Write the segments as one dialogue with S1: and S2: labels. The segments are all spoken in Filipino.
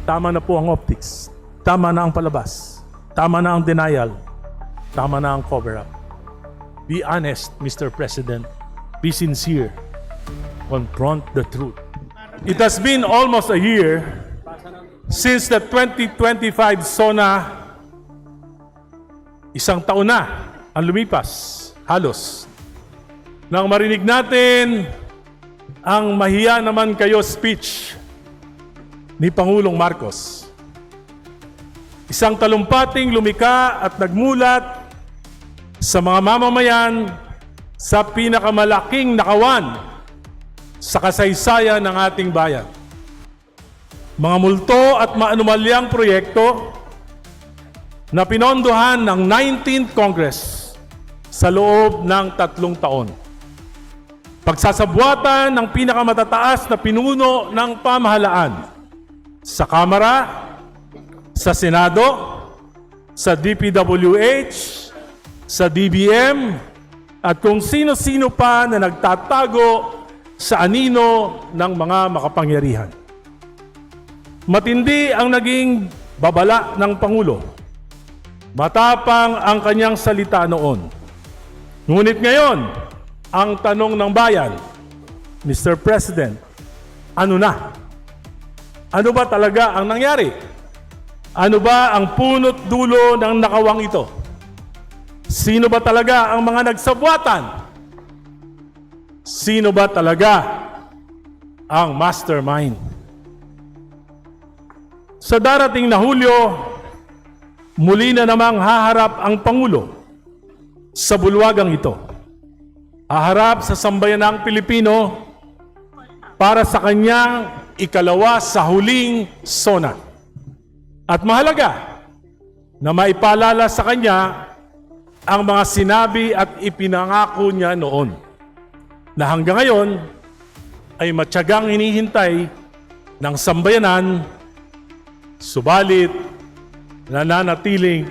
S1: tama na po ang optics. Tama na ang palabas. Tama na ang denial. Tama na ang cover-up. Be honest, Mr. President. Be sincere. Confront the truth. It has been almost a year since the 2025 SONA. Isang taon na ang lumipas, halos. Nang marinig natin ang mahiya naman kayo speech ni Pangulong Marcos. Isang talumpating lumika at nagmulat sa mga mamamayan sa pinakamalaking nakawan sa kasaysayan ng ating bayan. Mga multo at maanumalyang proyekto na pinondohan ng 19th Congress sa loob ng 3 taon. Pagsasabwatan ng pinakamatataas na pinuno ng pamahalaan sa Kamara, sa Senado, sa DPWH, sa DBM, at kung sino-sino pa na nagtatago sa anino ng mga makapangyarihan. Matindi ang naging babala ng Pangulo. Matapang ang kanyang salita noon. Ngunit ngayon, ang tanong ng bayan, Mr. President, ano na? Ano ba talaga ang nangyari? Ano ba ang punot dulo ng nakawang ito? Sino ba talaga ang mga nagsabwatan? Sino ba talaga ang mastermind? Sa darating na Hulyo, muli na namang haharap ang Pangulo sa bulwagang ito. Haharap sa sambayanang Pilipino para sa kanyang ikalawa sa huling SONA. At mahalaga na maipaalala sa kanya ang mga sinabi at ipinangako niya noon na hanggang ngayon ay matyagang hinihintay ng sambayanan, subalit nananatiling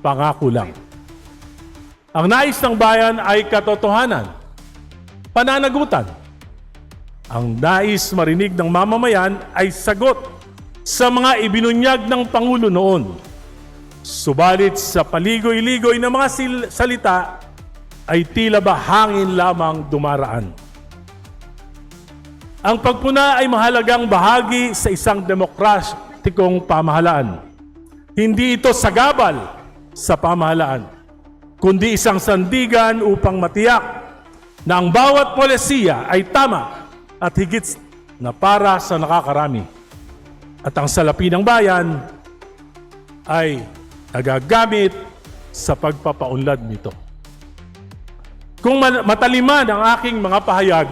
S1: pangako lang. Ang nais ng bayan ay katotohanan, pananagutan. Ang nais marinig ng mamamayan ay sagot sa mga ibinunyag ng Pangulo noon. Subalit sa paligoy-ligoy na mga salita ay tila ba hangin lamang dumaraan. Ang pagpuna ay mahalagang bahagi sa isang demokratikong pamahalaan. Hindi ito sagabal sa pamahalaan, kundi isang sandigan upang matiyak na ang bawat polisiya ay tama at higit na para sa nakakarami. At ang salapi ng bayan ay nagagamit sa pagpapaunlad nito. Kung mataliman ang aking mga pahayag,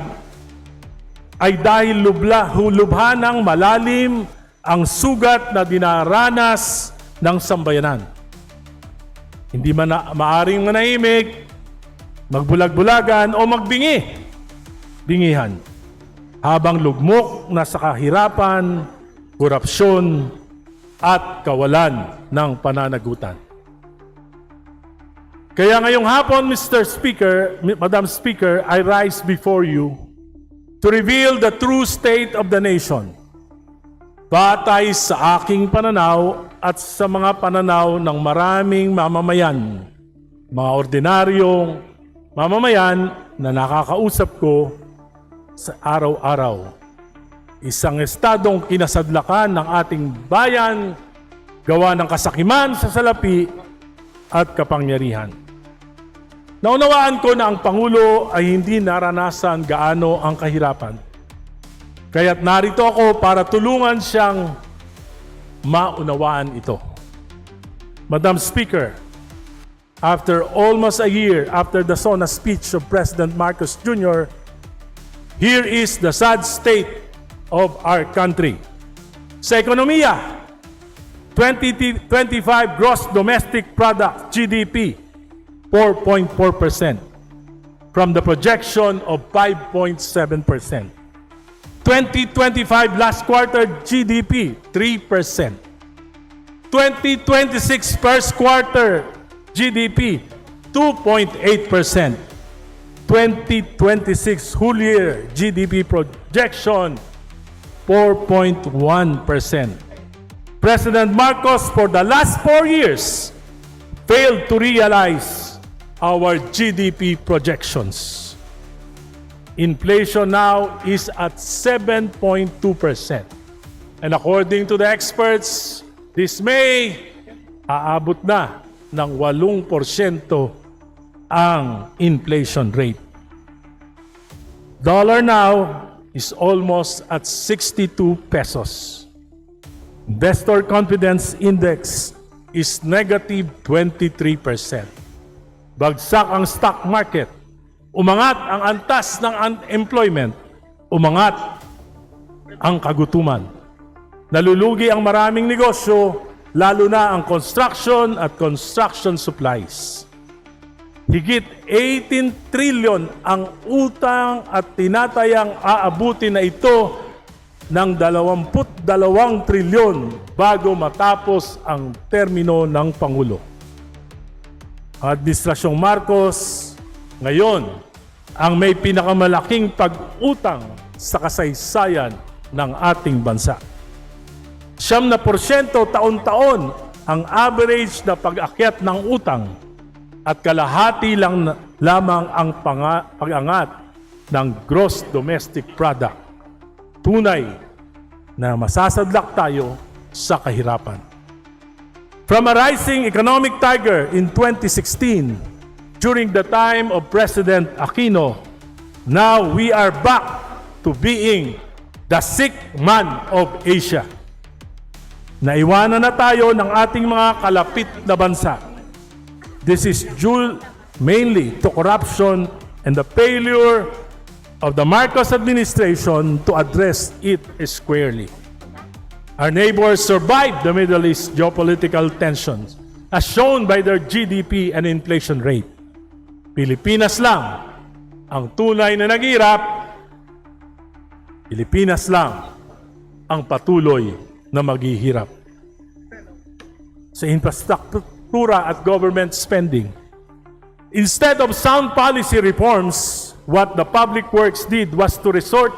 S1: ay dahil lubha ng malalim ang sugat na dinaranas ng sambayanan. Hindi man maaring manahimik, magbulag-bulagan o bingihan habang lugmok na sa kahirapan, korupsyon at kawalan ng pananagutan. Kaya ngayong hapon, Mr. Speaker, Madam Speaker, I rise before you to reveal the true state of the nation, batay sa aking pananaw at sa mga pananaw ng maraming mamamayan, mga ordinaryong mamamayan na nakakausap ko sa araw-araw. Isang estadong kinasadlakan ng ating bayan, gawa ng kasakiman sa salapi at kapangyarihan. Naunawaan ko na ang Pangulo ay hindi naranasan gaano ang kahirapan. Kaya't narito ako para tulungan siyang maunawaan ito. Madam Speaker, after almost a year after the SONA speech of President Marcos Jr., here is the sad state of our country. Sa ekonomiya, 2025 gross domestic product GDP 4.4% from the projection of 5.7%. 2025 last quarter GDP 3%. 2026 first quarter GDP 2.8%. 2026 whole year GDP projection 4.1%. President Marcos, for the last 4 years, failed to realize our GDP projections. Inflation now is at 7.2%. And according to the experts, this May, aabot na ng 8% ang inflation rate. Dollar now is almost at 62 pesos. Investor confidence index is negative 23%. Bagsak ang stock market. Umangat ang antas ng unemployment. Umangat ang kagutuman. Nalulugi ang maraming negosyo, lalo na ang construction at construction supplies. Higit 18 trillion ang utang at tinatayang aabutin na ito ng 22 trilyon bago matapos ang termino ng Pangulo. Ang Administrasyong Marcos ngayon ang may pinakamalaking pag-utang sa kasaysayan ng ating bansa. 9% taon-taon ang average na pag-akyat ng utang at kalahati lang lamang ang pag-angat ng gross domestic product. Tunay na masasadlak tayo sa kahirapan. From a rising economic tiger in 2016, during the time of President Aquino, now we are back to being the sick man of Asia. Naiwanan na tayo ng ating mga kalapit na bansa. This is due mainly to corruption and the failure of the Marcos administration to address it squarely. Our neighbors survived the Middle East geopolitical tensions as shown by their GDP and inflation rate. Pilipinas lang ang tunay na naghirap. Pilipinas lang ang patuloy na maghihirap. Sa infrastruktura at government spending, instead of sound policy reforms, what the public works did was to resort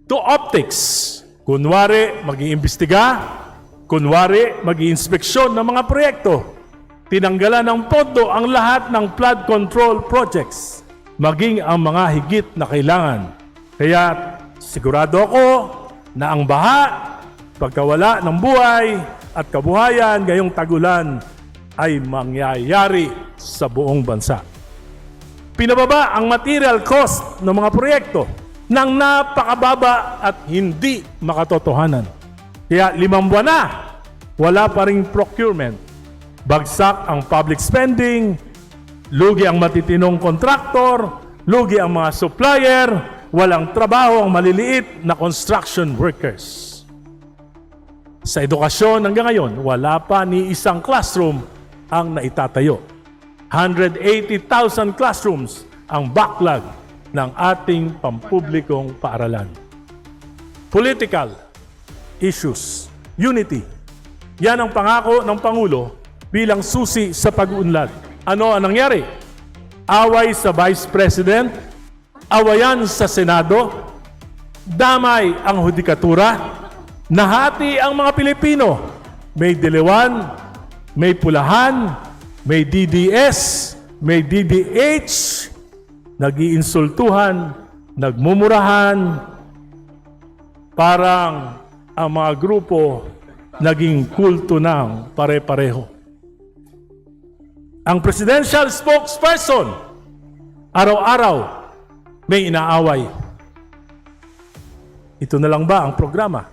S1: to optics. Kunwari, mag-iimbestiga. Kunwari, mag-iinspeksyon ng mga proyekto. Tinanggalan ng pondo ang lahat ng flood control projects, maging ang mga higit na kailangan. Kaya sigurado ako na ang baha, pagkawala ng buhay at kabuhayan ngayong tagulan ay mangyayari sa buong bansa. Pinababa ang material cost ng mga proyekto ng napakababa at hindi makatotohanan. Kaya 5 buwan na, wala pa ring procurement. Bagsak ang public spending, lugi ang matitinong kontraktor, lugi ang mga supplier, walang trabaho ang maliliit na construction workers. Sa edukasyon hanggang ngayon, wala pa ni isang classroom ang naitatayo. 180,000 classrooms ang backlog ng ating pampublikong paaralan. Political issues, unity. Yan ang pangako ng Pangulo bilang susi sa pag-uunlad. Ano ang nangyari? Away sa Vice President, awayan sa Senado, damay ang hudikatura, nahati ang mga Pilipino. May dilawan, may pulahan, may DDS, may DDH, nag-iinsultuhan, nagmumurahan, parang ang mga grupo naging kulto ng pare-pareho. Ang presidential spokesperson, araw-araw may inaaway. Ito na lang ba ang programa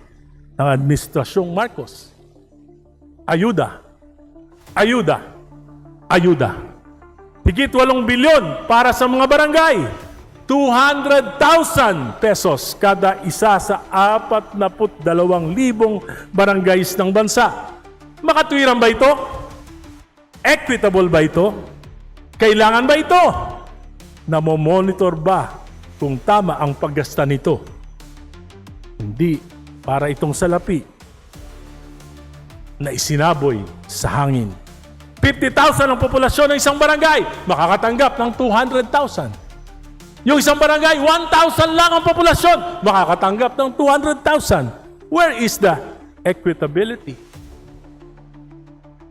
S1: ng Administrasyong Marcos? Ayuda, ayuda, ayuda. Higit 8 bilyon para sa mga barangay. 200,000 pesos kada isa sa 42,000 barangays ng bansa. Makatwiran ba ito? Equitable ba ito? Kailangan ba ito? Namomonitor ba kung tama ang paggasta nito? Hindi para itong salapi na isinaboy sa hangin. 50,000 ang populasyon ng isang barangay, makakatanggap ng 200,000. Yung isang barangay, 1,000 lang ang populasyon, makakatanggap ng 200,000. Where is the equitability?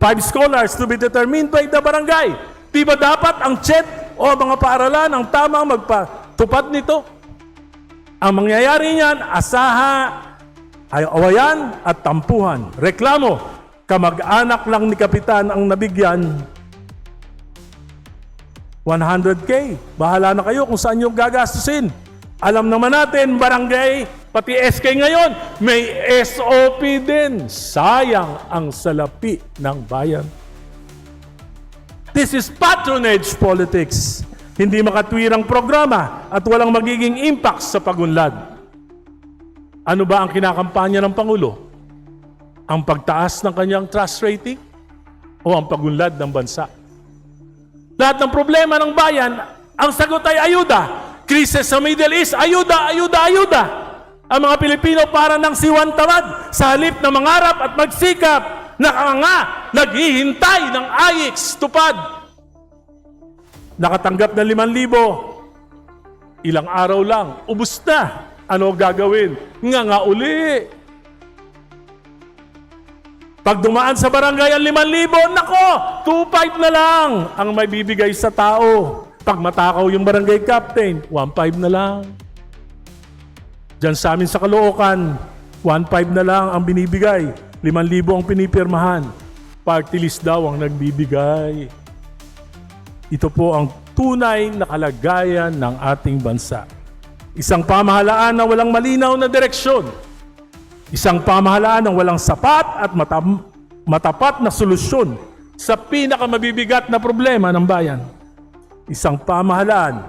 S1: 5 scholars to be determined by the barangay. Di ba dapat ang CHED o mga paaralan ang tamang magpatupad nito? Ang mangyayari niyan, ay awayan at tampuhan. Reklamo, kamag-anak lang ni Kapitan ang nabigyan 100K. Bahala na kayo kung saan nyo gagastusin. Alam naman natin, barangay, pati SK ngayon, may SOP din. Sayang ang salapi ng bayan. This is patronage politics. Hindi makatwirang programa at walang magiging impact sa pagunlad. Ano ba ang kinakampanya ng Pangulo? Ang pagtaas ng kanyang trust rating o ang pagunlad ng bansa? Lahat ng problema ng bayan, ang sagot ay ayuda. Krisis sa Middle East, ayuda, ayuda, ayuda. Ang mga Pilipino para ng siwan tamad sa halip na mangarap at magsikap, nakanga, naghihintay ng AIX tupad. Nakatanggap ng 5,000, ilang araw lang, ubus na. Ano gagawin? Nga uli. Pag dumaan sa barangay ang 5,000, nako, 2,500 na lang ang may bibigay sa tao. Pag matakaw yung barangay captain, 1,500 na lang. Diyan sa amin sa Caloocan, 1,500 na lang ang binibigay. 5,000 ang pinipirmahan. Party list daw ang nagbibigay. Ito po ang tunay na kalagayan ng ating bansa. Isang pamahalaan na walang malinaw na direksyon. Isang pamahalaan na walang sapat at matapat na solusyon sa pinakamabibigat na problema ng bayan. Isang pamahalaan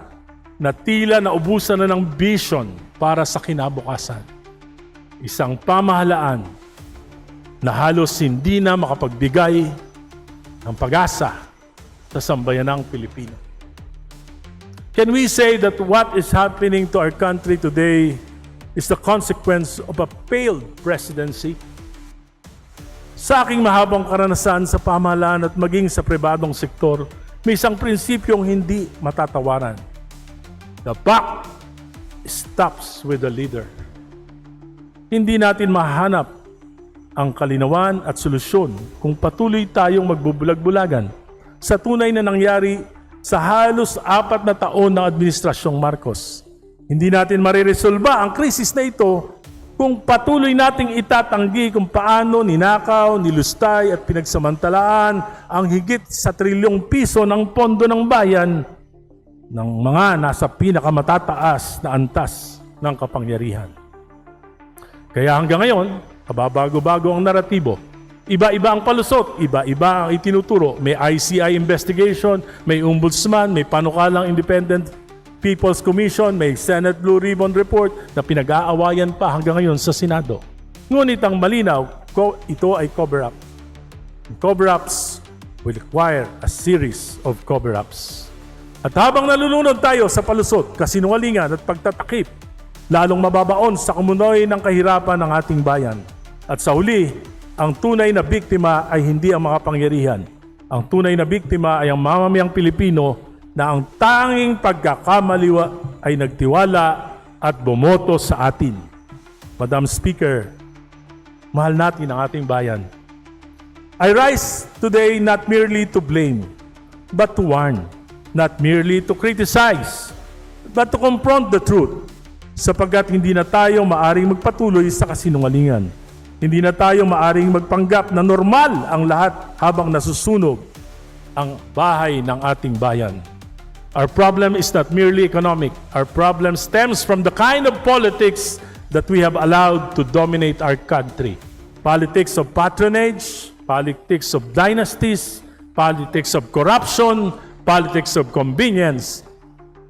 S1: na tila naubusan na ng vision para sa kinabukasan. Isang pamahalaan na halos hindi na makapagbigay ng pag-asa sa sambayanang Pilipino. Can we say that what is happening to our country today is the consequence of a failed presidency? Sa aking mahabang karanasan sa pamahalaan at maging sa pribadong sektor, may isang prinsipyong hindi matatawaran. The buck stops with the leader. Hindi natin mahanap ang kalinawan at solusyon kung patuloy tayong magbubulag-bulagan sa tunay na nangyari sa halos 4 na taon ng Administrasyong Marcos. Hindi natin mariresolba ang krisis na ito kung patuloy nating itatanggi kung paano ninakaw, nilustay at pinagsamantalaan ang higit sa trilyong piso ng pondo ng bayan ng mga nasa pinakamatataas na antas ng kapangyarihan. Kaya hanggang ngayon, kababago-bago ang naratibo. Iba-iba ang palusot, iba-iba ang itinuturo. May ICI investigation, may ombudsman, may panukalang Independent People's Commission, may Senate Blue Ribbon Report na pinag-aawayan pa hanggang ngayon sa Senado. Ngunit ang malinaw, ito ay cover-up. Cover-ups will require a series of cover-ups. At habang nalulunod tayo sa palusot, kasinungalingan at pagtatakip, lalong mababaon sa kumunoy ng kahirapan ng ating bayan. At sa huli, ang tunay na biktima ay hindi ang mga pangyarihan. Ang tunay na biktima ay ang mamamayang Pilipino na ang tanging pagkakamaliwa ay nagtiwala at bumoto sa atin. Madam Speaker, mahal natin ang ating bayan. I rise today not merely to blame, but to warn. Not merely to criticize, but to confront the truth. Sapagkat hindi na tayo maaring magpatuloy sa kasinungalingan. Hindi na tayo maaring magpanggap na normal ang lahat habang nasusunog ang bahay ng ating bayan. Our problem is not merely economic. Our problem stems from the kind of politics that we have allowed to dominate our country. Politics of patronage, politics of dynasties, politics of corruption, politics of convenience,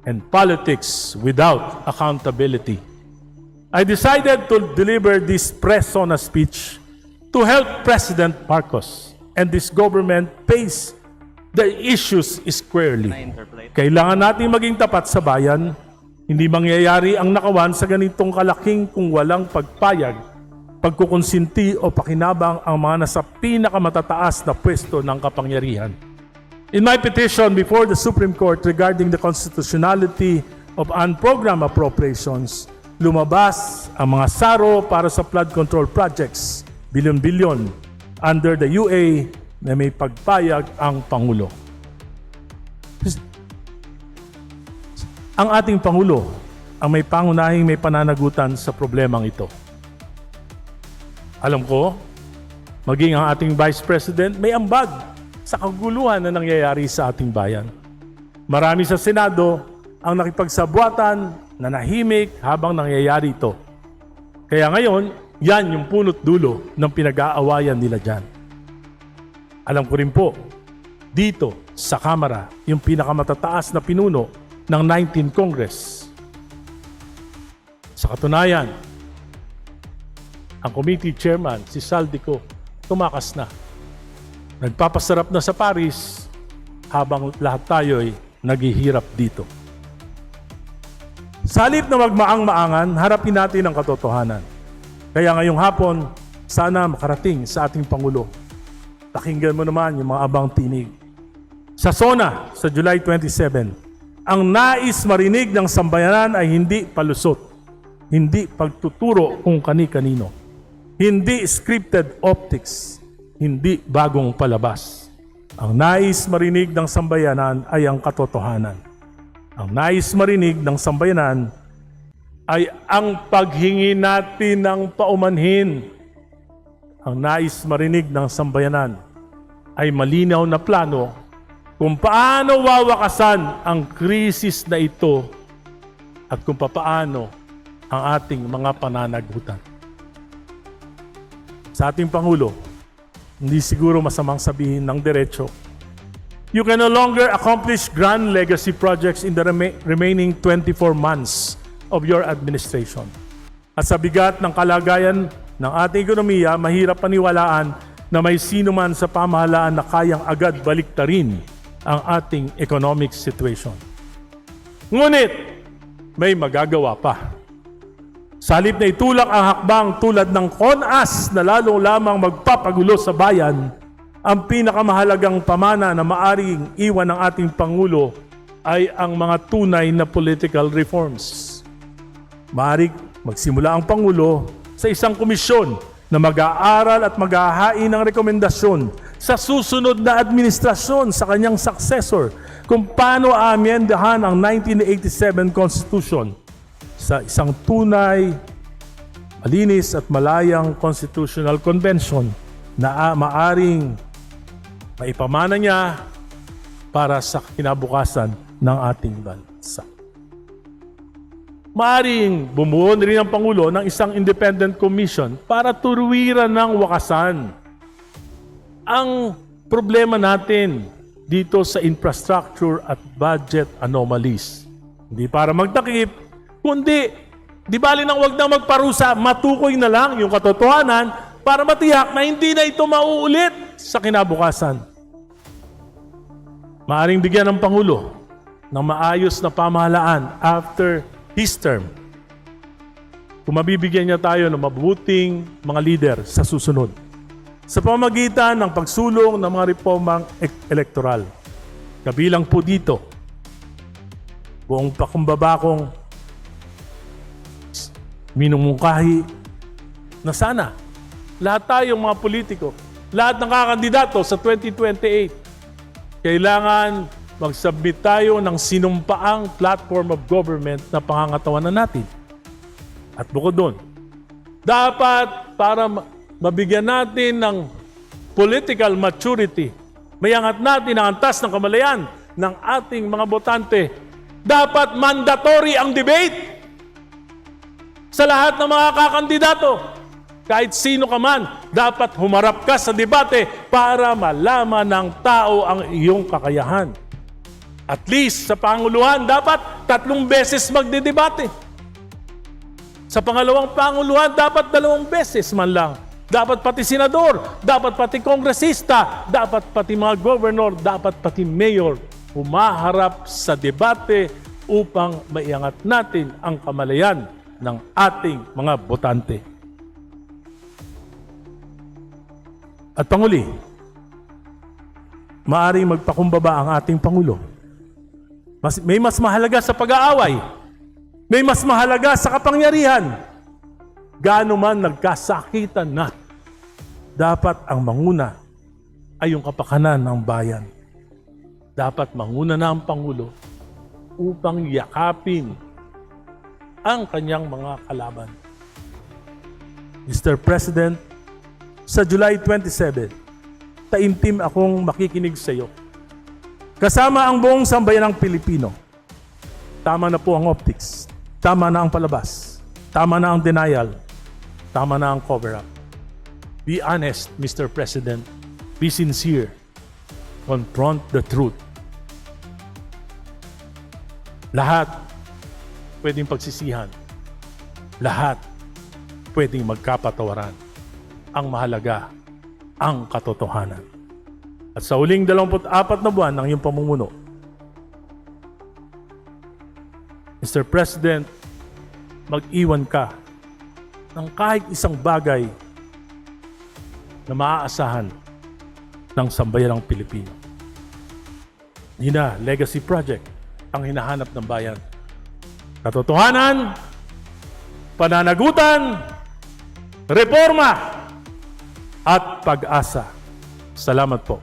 S1: and politics without accountability. I decided to deliver this press-on speech to help President Marcos and this government face the issues squarely. Kailangan natin maging tapat sa bayan. Hindi mangyayari ang nakawan sa ganitong kalaking kung walang pagpayag, pagkukonsinti o pakinabang ang mga nasa pinakamatataas na pwesto ng kapangyarihan. In my petition before the Supreme Court regarding the constitutionality of unprogrammed appropriations, lumabas ang mga SARO para sa flood control projects, bilyon-bilyon, under the UA na may pagpayag ang Pangulo. Ang ating Pangulo ang may pangunahing may pananagutan sa problemang ito. Alam ko, maging ang ating Vice President may ambag sa kaguluhan na nangyayari sa ating bayan. Marami sa Senado ang nakipagsabwatan na nahimik habang nangyayari ito. Kaya ngayon, yan yung punot dulo ng pinag-aawayan nila dyan. Alam ko rin po, dito sa Kamara, yung pinakamatataas na pinuno ng 19th Congress. Sa katunayan, ang committee chairman, si Saldico, tumakas na. Nagpapasarap na sa Paris habang lahat tayo'y naghihirap dito. Sa halip na magmaang-maangan, harapin natin ang katotohanan. Kaya ngayong hapon, sana makarating sa ating Pangulo. Pakinggan mo naman yung mga abang tinig. Sa SONA, sa July 27, ang nais marinig ng sambayanan ay hindi palusot, hindi pagtuturo kung kani-kanino, hindi scripted optics, hindi bagong palabas. Ang nais marinig ng sambayanan ay ang katotohanan. Ang nais marinig ng sambayanan ay ang paghingi natin ng paumanhin. Ang nais marinig ng sambayanan ay malinaw na plano kung paano wawakasan ang krisis na ito at kung paano ang ating mga pananagutan. Sa ating Pangulo, hindi siguro masamang sabihin ng diretso, you can no longer accomplish grand legacy projects in the remaining 24 months of your administration. At sa bigat ng kalagayan ng ating ekonomiya, mahirap paniwalaan na may sino man sa pamahalaan na kayang agad baliktarin ang ating economic situation. Ngunit, may magagawa pa. Sa halip na itulak ang hakbang tulad ng CONAS na lalo lamang magpapagulo sa bayan, ang pinakamahalagang pamana na maaring iwan ng ating Pangulo ay ang mga tunay na political reforms. Maaring magsimula ang Pangulo sa isang komisyon na mag-aaral at mag-ahain ng rekomendasyon sa susunod na administrasyon sa kanyang successor kung paano aamyendahan ang 1987 Constitution sa isang tunay, malinis at malayang Constitutional Convention na maaring maipamana niya para sa kinabukasan ng ating bansa. Maaring bumuo rin ang Pangulo ng isang independent commission para turuwiran ng wakasan ang problema natin dito sa infrastructure at budget anomalies. Hindi para magtakip, kundi di bali nang wag na magparusa, matukoy na lang yung katotohanan para matiyak na hindi na ito mauulit sa kinabukasan. Maaring bigyan ng Pangulo ng maayos na pamahalaan after his term. Kung mabibigyan niya tayo ng mabuting mga leader sa susunod, sa pamamagitan ng pagsulong ng mga reformang elektoral. Kabilang po dito, buong pakumbabakong minumungkahi na sana lahat tayong mga politiko, lahat ng kakandidato sa 2028, kailangan mag-submit tayo ng sinumpaang platform of government na pangangatawanan natin. At bukod doon, dapat para mabigyan natin ng political maturity, mayangat natin ang antas ng kamalayan ng ating mga botante, dapat mandatory ang debate sa lahat ng mga kakandidato. Kahit sino ka man, dapat humarap ka sa debate para malaman ng tao ang iyong kakayahan. At least sa Panguluhan, dapat 3 beses magdedebate. Sa pangalawang Panguluhan, dapat 2 beses man lang. Dapat pati senador, dapat pati kongresista, dapat pati mga governor, dapat pati mayor humaharap sa debate upang maiangat natin ang kamalayan ng ating mga botante. At Panguli, maaring magpakumbaba ang ating Pangulo. May mas mahalaga sa pag-aaway. May mas mahalaga sa kapangyarihan. Gaano man nagkasakitan na, dapat ang manguna ay yung kapakanan ng bayan. Dapat manguna na ang Pangulo upang yakapin ang kanyang mga kalaban. Mr. President, sa July 27, taimtim akong makikinig sa iyo. Kasama ang buong sambayanang Pilipino. Tama na po ang optics. Tama na ang palabas. Tama na ang denial. Tama na ang cover-up. Be honest, Mr. President. Be sincere. Confront the truth. Lahat pwedeng pagsisihan. Lahat pwedeng magkapatawaran. Ang mahalaga, ang katotohanan. At sa huling 24 na buwan ng iyong pamumuno, Mr. President, mag-iwan ka ng kahit isang bagay na maaasahan ng sambayanang Pilipino. Hindi na legacy project ang hinahanap ng bayan. Katotohanan, pananagutan, reforma, at pag-asa. Salamat po.